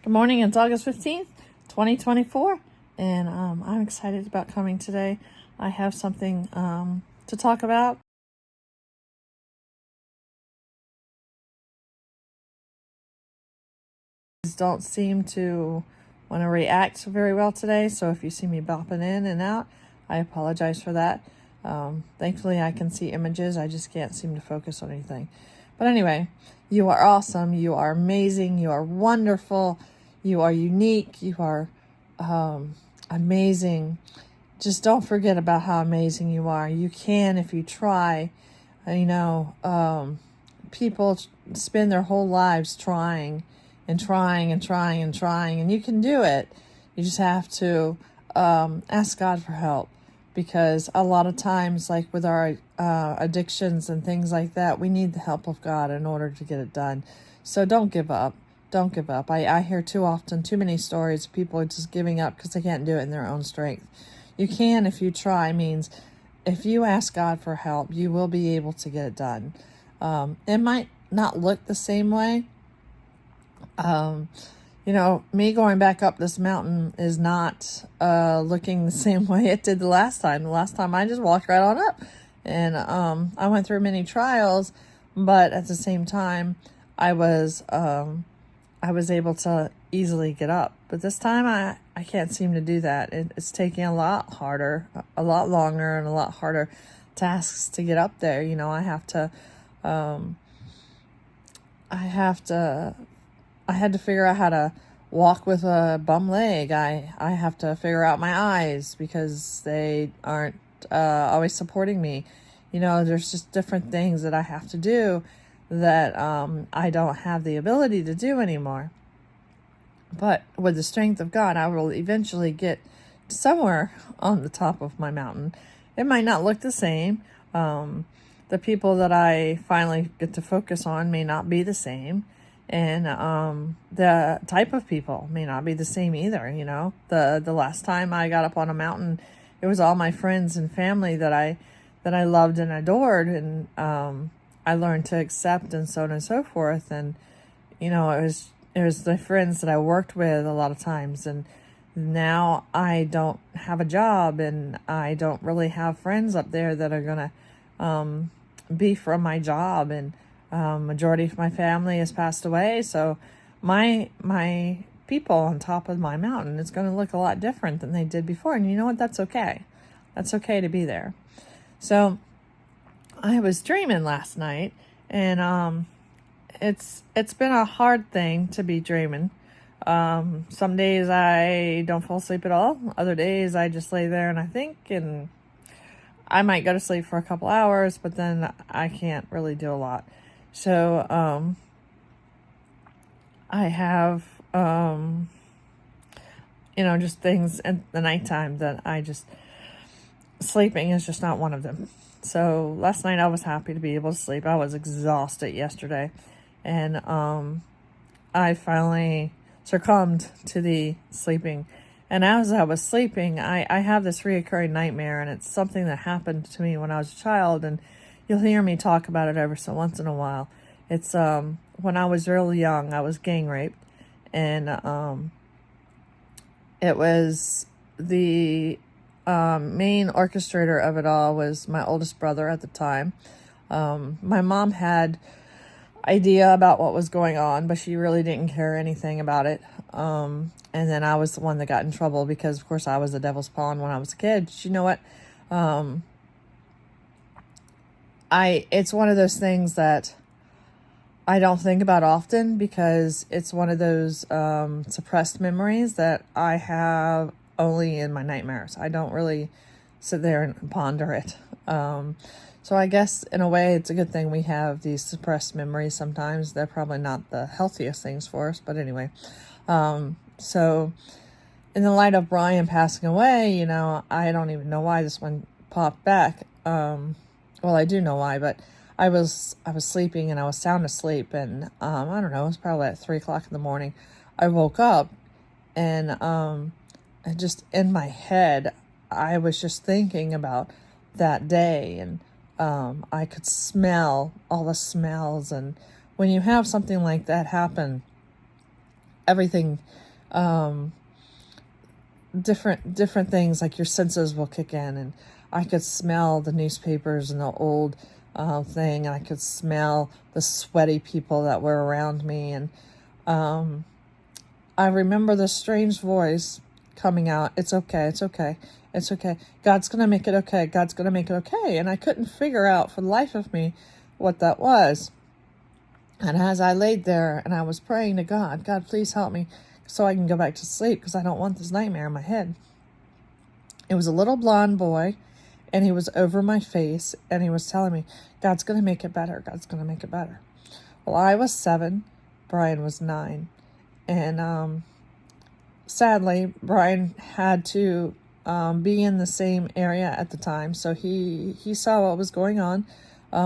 Good morning, it's August 15th, 2024, and I'm excited about coming today. I have something to talk about. Don't seem to want to react very well today, so if you see me bopping in and out, I apologize for that. Thankfully, I can see images, I just can't seem to focus on anything. But anyway, you are awesome, you are amazing, you are wonderful, you are unique, you are amazing. Just don't forget about how amazing you are. You can if you try. People spend their whole lives trying and trying and trying and trying, and you can do it. You just have to ask God for help, because a lot of times, like with our addictions and things like that, we need the help of God in order to get it done. So don't give up. Don't give up. I hear too often, too many stories of people just giving up because they can't do it in their own strength. You can if you try. Means if you ask God for help, you will be able to get it done. It might not look the same way. Me going back up this mountain is not looking the same way it did the last time. The last time I just walked right on up, and I went through many trials, but at the same time, I was able to easily get up. But this time I can't seem to do that. It's taking a lot harder, a lot longer, and a lot harder tasks to get up there. I had to figure out how to walk with a bum leg. I have to figure out my eyes because they aren't always supporting me. There's just different things that I have to do that I don't have the ability to do anymore. But with the strength of God, I will eventually get somewhere on the top of my mountain. It might not look the same. The people that I finally get to focus on may not be the same. And the type of people may not be the same either. The last time I got up on a mountain, it was all my friends and family that I loved and adored, and I learned to accept, and so on and so forth. And it was the friends that I worked with a lot of times, and now I don't have a job, and I don't really have friends up there that are gonna be from my job, and majority of my family has passed away, so my people on top of my mountain is going to look a lot different than they did before. And you know what? That's okay. That's okay to be there. So I was dreaming last night, and it's been a hard thing to be dreaming. Some days I don't fall asleep at all. Other days I just lay there and I think, and I might go to sleep for a couple hours, but then I can't really do a lot. So I have just things in the nighttime that sleeping is just not one of them. So last night I was happy to be able to sleep. I was exhausted yesterday, and I finally succumbed to the sleeping. And as I was sleeping, I have this reoccurring nightmare, and it's something that happened to me when I was a child, and you'll hear me talk about it every so once in a while. It's when I was really young, I was gang raped, and it was the main orchestrator of it all was my oldest brother at the time. My mom had idea about what was going on, but she really didn't care anything about it. And then I was the one that got in trouble because, of course, I was the devil's pawn when I was a kid. You know what? It's one of those things that I don't think about often, because it's one of those suppressed memories that I have only in my nightmares. I don't really sit there and ponder it. So I guess in a way it's a good thing we have these suppressed memories sometimes. They're probably not the healthiest things for us, but anyway. So in the light of Brian passing away, I don't even know why this one popped back. Well, I do know why, but I was sleeping, and I was sound asleep, and I don't know, it was probably at 3:00 in the morning. I woke up, and just in my head, I was just thinking about that day, and I could smell all the smells. And when you have something like that happen, everything, different things, like your senses will kick in, and I could smell the newspapers and the old thing, and I could smell the sweaty people that were around me, and I remember the strange voice coming out, "It's okay, it's okay, it's okay. God's gonna make it okay. God's gonna make it okay." And I couldn't figure out for the life of me what that was. And as I laid there and I was praying to God, "God, please help me so I can go back to sleep, because I don't want this nightmare in my head." It was a little blonde boy, and he was over my face, and he was telling me, "God's going to make it better. God's going to make it better." Well, I was 7, Brian was 9. And sadly, Brian had to be in the same area at the time, so he saw what was going on.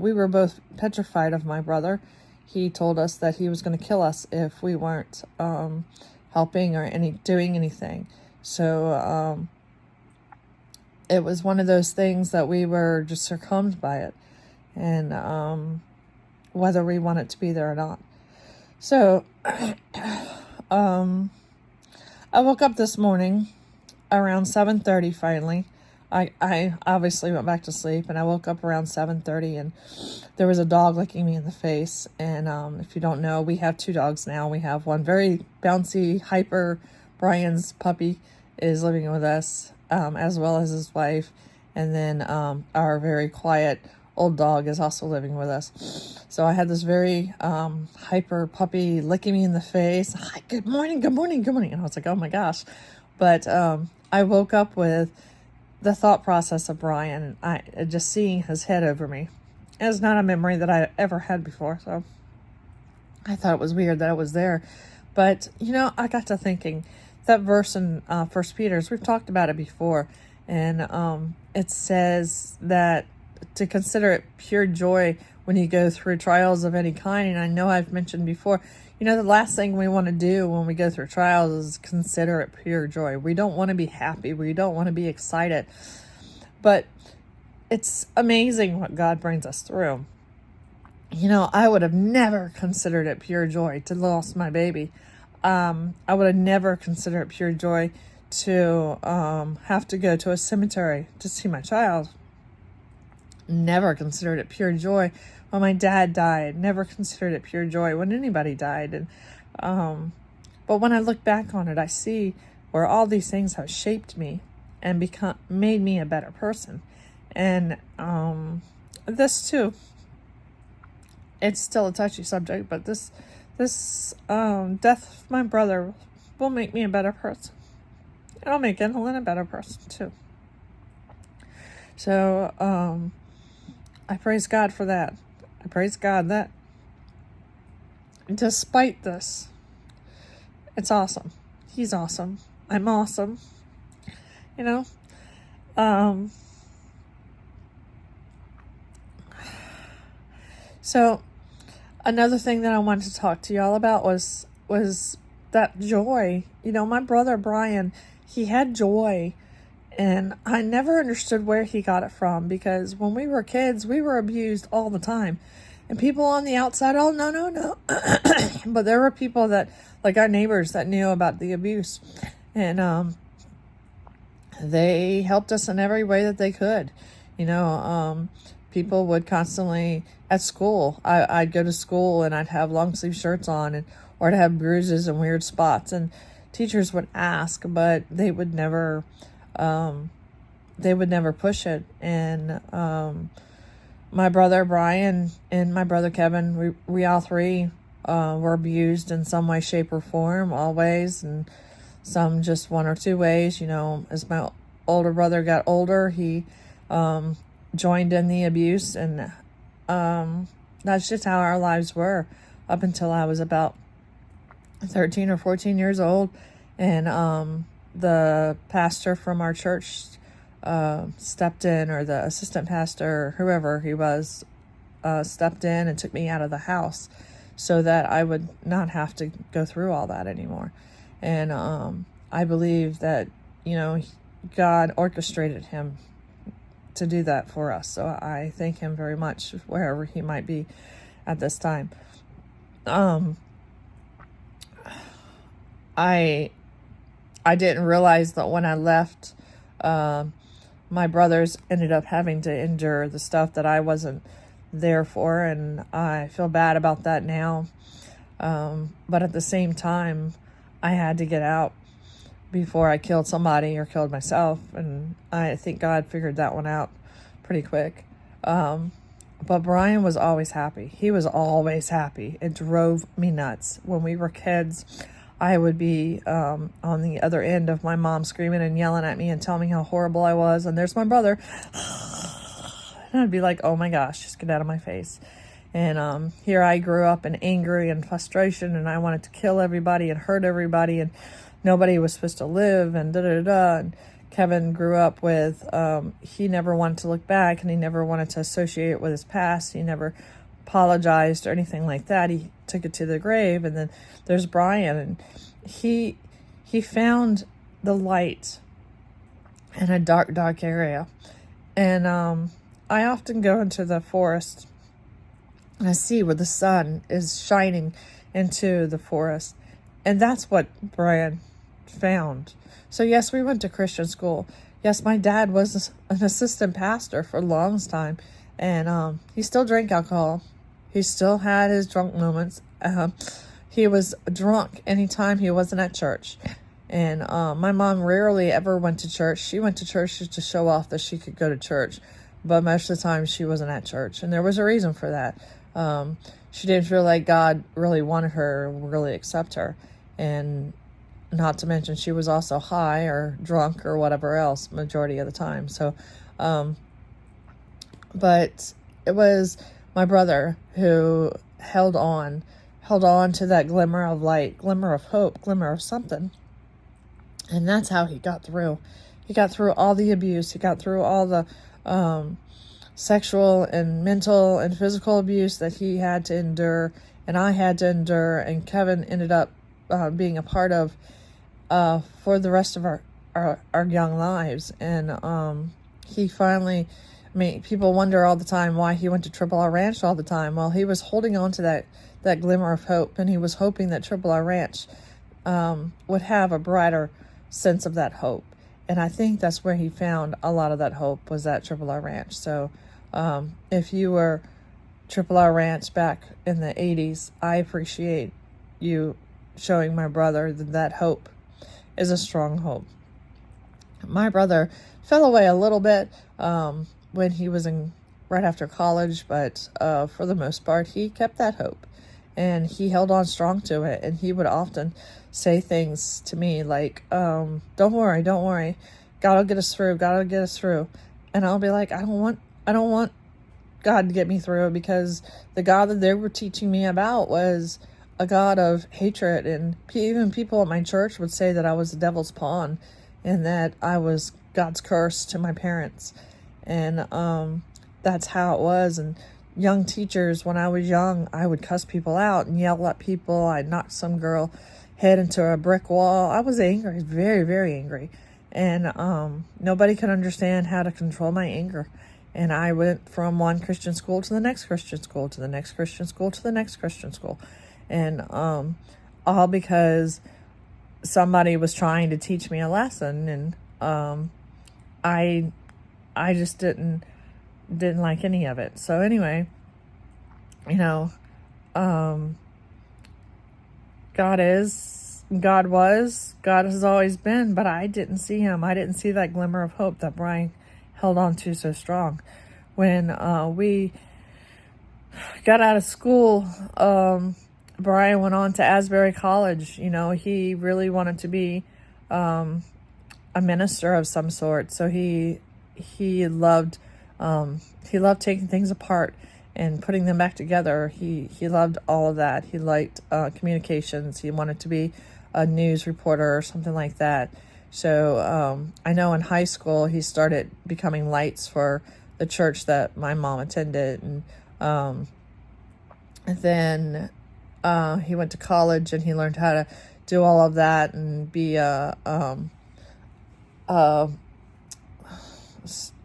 We were both petrified of my brother. He told us that he was going to kill us if we weren't helping or doing anything. So it was one of those things that we were just succumbed by it, and whether we wanted to be there or not. So I woke up this morning around 7:30 finally. I obviously went back to sleep, and I woke up around 7:30, and there was a dog licking me in the face. And if you don't know, we have 2 dogs now. We have one very bouncy, hyper, Brian's puppy is living with us, as well as his wife. And then our very quiet old dog is also living with us. So I had this very hyper puppy licking me in the face. "Hi, good morning, good morning, good morning." And I was like, oh my gosh. But I woke up with the thought process of Brian, and just seeing his head over me. It's not a memory that I ever had before, so I thought it was weird that it was there. But, I got to thinking, that verse in 1 Peter's, we've talked about it before, and it says that to consider it pure joy when you go through trials of any kind. And I know I've mentioned before, the last thing we want to do when we go through trials is consider it pure joy. We don't want to be happy. We don't want to be excited. But it's amazing what God brings us through. I would have never considered it pure joy to lose my baby. I would have never considered it pure joy to have to go to a cemetery to see my child. Never considered it pure joy when my dad died. Never considered it pure joy when anybody died. And but when I look back on it, I see where all these things have shaped me and made me a better person. And this too, it's still a touchy subject, but this death of my brother will make me a better person. It'll make Evelyn a better person too. So I praise God for that. I praise God that despite this, it's awesome. He's awesome. I'm awesome. So another thing that I wanted to talk to y'all about was that joy. My brother Brian, he had joy. And I never understood where he got it from, because when we were kids, we were abused all the time. And people on the outside, "Oh, no." But there were people that, like our neighbors, that knew about the abuse. And they helped us in every way that they could. People would constantly, at school, I'd go to school and I'd have long sleeve shirts on, or I'd have bruises and weird spots. And teachers would ask, but they would never push it. And my brother Brian and my brother Kevin, we all three were abused in some way, shape, or form, always, and some just one or two ways. As my older brother got older, he joined in the abuse, and that's just how our lives were up until I was about 13 or 14 years old. And the pastor from our church stepped in, or the assistant pastor, or whoever he was, stepped in and took me out of the house so that I would not have to go through all that anymore. And I believe that, God orchestrated him to do that for us. So I thank him very much, wherever he might be at this time. I didn't realize that when I left, my brothers ended up having to endure the stuff that I wasn't there for, and I feel bad about that now. But at the same time, I had to get out before I killed somebody or killed myself, and I think God figured that one out pretty quick. But Brian was always happy. He was always happy. It drove me nuts. When we were kids, I would be on the other end of my mom screaming and yelling at me and telling me how horrible I was. And there's my brother. And I'd be like, oh my gosh, just get out of my face. And here I grew up in anger and frustration, and I wanted to kill everybody and hurt everybody, and nobody was supposed to live, and da-da-da-da. And Kevin grew up with, he never wanted to look back, and he never wanted to associate it with his past. He never apologized or anything like that. He took it to the grave. And then there's Brian, and he found the light in a dark, dark area. And I often go into the forest, and I see where the sun is shining into the forest. And that's what Brian found. So yes, we went to Christian school. Yes, my dad was an assistant pastor for the longest time. And he still drank alcohol. He still had his drunk moments. He was drunk anytime he wasn't at church. And my mom rarely ever went to church. She went to church just to show off that she could go to church. But most of the time she wasn't at church. And there was a reason for that. She didn't feel like God really wanted her, really accept her. And not to mention she was also high or drunk or whatever else majority of the time. So, but it was my brother who held on to that glimmer of light, glimmer of hope, glimmer of something. And that's how he got through. He got through all the abuse. He got through all the sexual and mental and physical abuse that he had to endure, and I had to endure, and Kevin ended up being a part of for the rest of our young lives. And he finally, I mean, people wonder all the time why he went to Triple R Ranch all the time. Well, he was holding on to that glimmer of hope, and he was hoping that Triple R Ranch would have a brighter sense of that hope. And I think that's where he found a lot of that hope, was at Triple R Ranch. So if you were Triple R Ranch back in the 80s, I appreciate you showing my brother that hope is a strong hope. My brother fell away a little bit when he was right after college, but for the most part, he kept that hope. And he held on strong to it. And he would often say things to me like, don't worry. God will get us through. God will get us through. And I'll be like, I don't want God to get me through, because the God that they were teaching me about was a God of hatred. And even people at my church would say that I was the devil's pawn, and that I was God's curse to my parents. And that's how it was. And young teachers, when I was young, I would cuss people out and yell at people. I'd knock some girl head into a brick wall. I was angry, very, very angry. And nobody could understand how to control my anger. And I went from one Christian school to the next Christian school, to the next Christian school, to the next Christian school. And all because somebody was trying to teach me a lesson. And I just didn't like any of it. So anyway, God has always been, but I didn't see him. I didn't see that glimmer of hope that Brian held on to so strong. When we got out of school, Brian went on to Asbury College. He really wanted to be a minister of some sort. So he loved taking things apart and putting them back together. He loved all of that. He liked communications. He wanted to be a news reporter or something like that. So I know in high school he started becoming lights for the church that my mom attended. And then he went to college, and he learned how to do all of that and be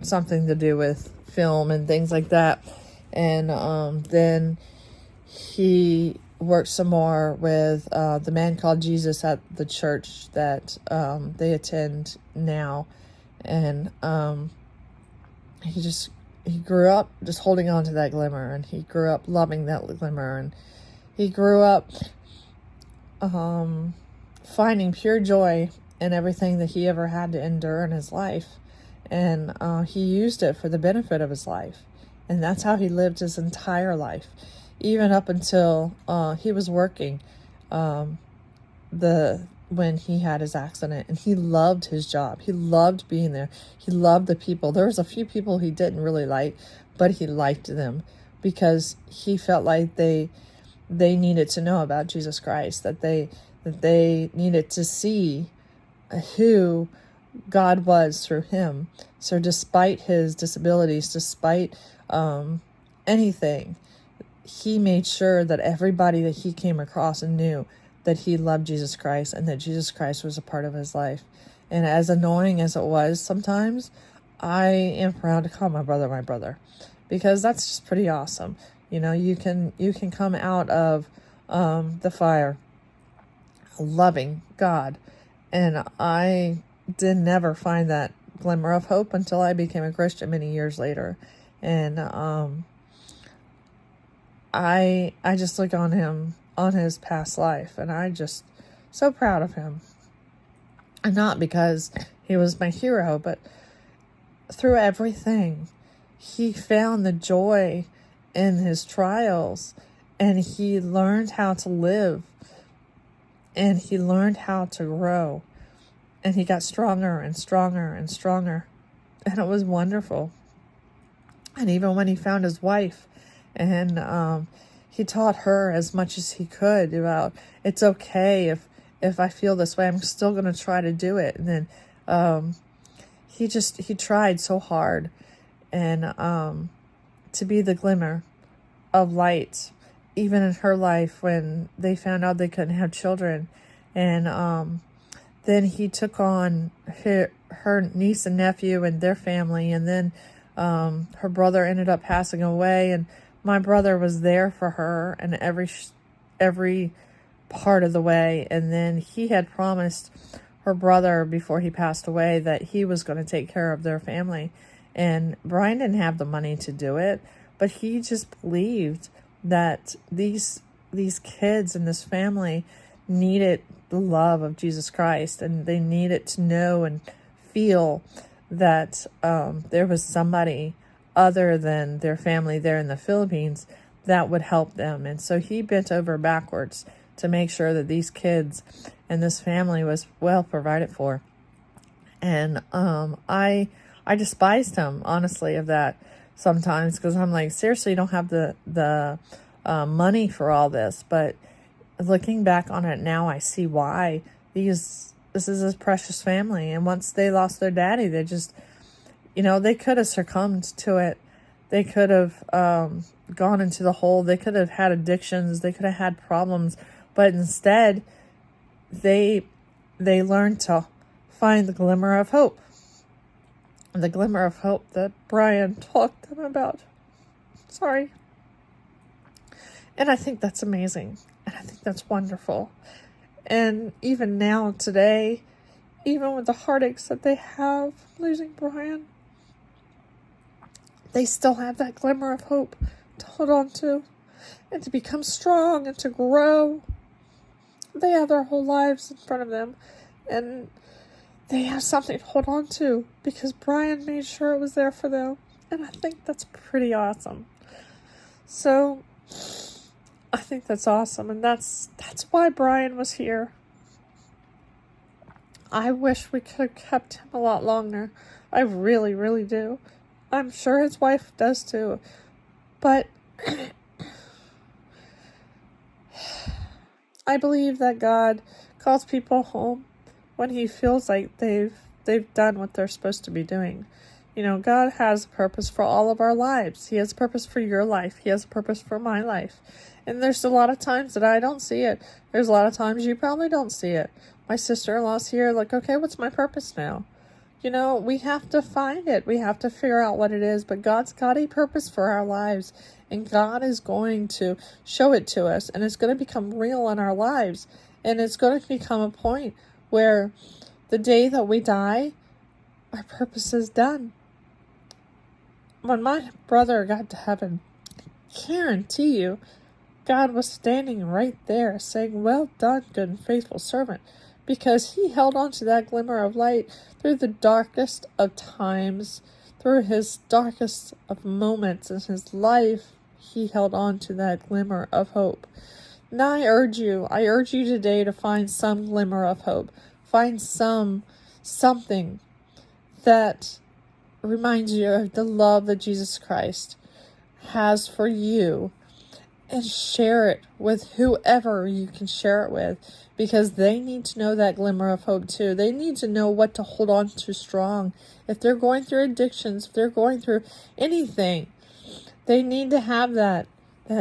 something to do with film and things like that. And then he worked some more with the man called Jesus at the church that they attend now. And he grew up just holding on to that glimmer, and he grew up loving that glimmer, and he grew up finding pure joy in everything that he ever had to endure in his life. And he used it for the benefit of his life. And that's how he lived his entire life, even up until he was working when he had his accident. And he loved his job. He loved being there. He loved the people. There was a few people he didn't really like, but he liked them because he felt like they needed to know about Jesus Christ, that they needed to see who God was through him. So despite his disabilities, despite anything, he made sure that everybody that he came across and knew that he loved Jesus Christ and that Jesus Christ was a part of his life. And as annoying as it was sometimes, I am proud to call my brother, because that's just pretty awesome. You know, you can come out of the fire loving God. And I did never find that glimmer of hope until I became a Christian many years later. And I just look on him, on his past life, and I just so proud of him. And not because he was my hero, but through everything, he found the joy in his trials, and he learned how to live, and he learned how to grow, and he got stronger and stronger and stronger, and it was wonderful. And even when he found his wife, and he taught her as much as he could about, it's okay if I feel this way, I'm still going to try to do it. And then he tried so hard, and to be the glimmer of light, even in her life when they found out they couldn't have children. And then he took on her niece and nephew and their family, and then her brother ended up passing away, and my brother was there for her in every part of the way. And then he had promised her brother before he passed away that he was going to take care of their family. And Brian didn't have the money to do it, but he just believed that these kids and this family needed the love of Jesus Christ, and they needed to know and feel that there was somebody other than their family there in the Philippines that would help them. And so he bent over backwards to make sure that these kids and this family was well provided for. And I despised him, honestly, of that sometimes, because I'm like, seriously, you don't have the money for all this. But looking back on it now, I see why. This is his precious family, and once they lost their daddy, they just, they could have succumbed to it. They could have gone into the hole. They could have had addictions. They could have had problems. But instead, they learned to find the glimmer of hope. The glimmer of hope that Brian talked to them about. Sorry. And I think that's amazing. And I think that's wonderful. And even now, today, even with the heartaches that they have losing Brian, they still have that glimmer of hope to hold on to and to become strong and to grow. They have their whole lives in front of them, and they have something to hold on to because Brian made sure it was there for them. And I think that's pretty awesome. So I think that's awesome, and that's why Brian was here. I wish we could have kept him a lot longer. I really, really do. I'm sure his wife does too. But I believe that God calls people home when he feels like they've done what they're supposed to be doing. God has a purpose for all of our lives. He has a purpose for your life. He has a purpose for my life. And there's a lot of times that I don't see it. There's a lot of times you probably don't see it. My sister-in-law's here, like, okay, what's my purpose now? we have to find it. We have to figure out what it is. But God's got a purpose for our lives. And God is going to show it to us. And it's going to become real in our lives. And it's going to become a point where the day that we die, our purpose is done. When my brother got to heaven, I guarantee you, God was standing right there saying, "Well done, good and faithful servant," because he held on to that glimmer of light through the darkest of times, through his darkest of moments in his life. He held on to that glimmer of hope. Now I urge you today to find some glimmer of hope. Find something that reminds you of the love that Jesus Christ has for you, and share it with whoever you can share it with, because they need to know that glimmer of hope too. They need to know what to hold on to strong. If they're going through addictions, if they're going through anything, they need to have that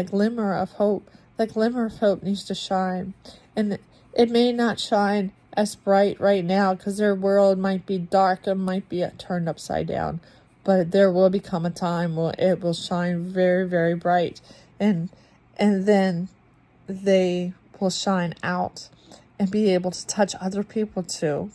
glimmer of hope. That glimmer of hope needs to shine. And it may not shine as bright right now because their world might be dark and might be turned upside down. But there will become a time where it will shine very, very bright. And then they will shine out and be able to touch other people too.